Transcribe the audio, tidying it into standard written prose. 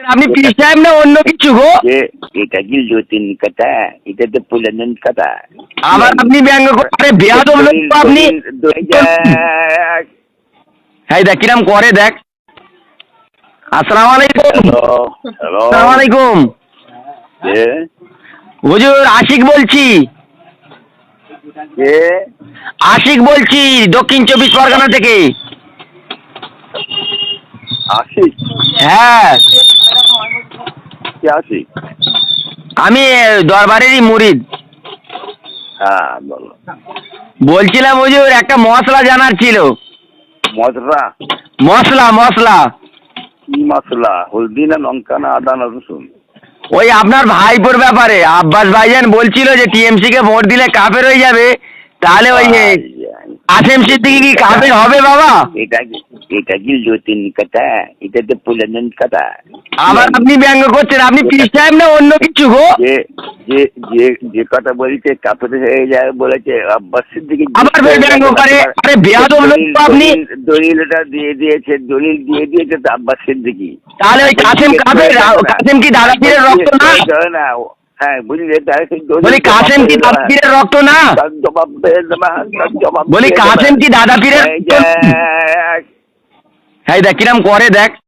আপনি পীর সাহেব না অন্য কিছু গো? এটা কি লতিন কথা? এটা তো পুরাতন কথা। আবার আপনি ব্যঙ্গ করে আরে বেয়াদব লোক তো আপনি। এই দেখ কিরাম করে দেখ। আসসালামু আলাইকুম। হ্যালো আসসালামু আলাইকুম। হুজুর আশিক বলছি। কে? আশিক বলছি দক্ষিণ 24 পরগনা থেকে। আশিক? হ্যাঁ কে আশিক? আমি দরবারেরই মুরিদ। হ্যাঁ বলো। বলছিলাম হুজুর একটা মশলা জানার ছিল। মশলা? মশলা মশলা কি মশলা? হলদি না লঙ্কা না আদা না রসুন? ওই আপনার ভাইপোর ব্যাপারে আব্বাস ভাইজান বলছিল যে টিএমসি কে ভোট দিলে কাফের হয়ে যাবে, তাহলে ওই আসেম সিদ্দিকী কি কাফের হবে বাবা? এটা কি লতিন কথা? এটা তো পুরাতন কথা। আবার আপনি ব্যঙ্গ করছেন, আপনি পীর সাহেব না অন্য কিছু গো? যে কথা বলছে কাফের হয়ে যাবে বলেছে আব্বাস সিদ্দিকী। আবার ব্যঙ্গ করে আরে বেয়াদব লোক তো আপনি। দলিলটা দিয়ে দিয়েছে, দলিল দিয়ে দিয়েছে তো আব্বাস সিদ্দিকী। তাহলে ওই কাসেম কাফের? কাসেম কি দাদা পীরের রক্ত না? হ্যাঁ বুঝলে, বলি কাসেম কি দাদা পীরের রক্ত না? জবাব বলি কাসেম কি দাদা পীরের? এই দেখ কিরাম করে দেখ।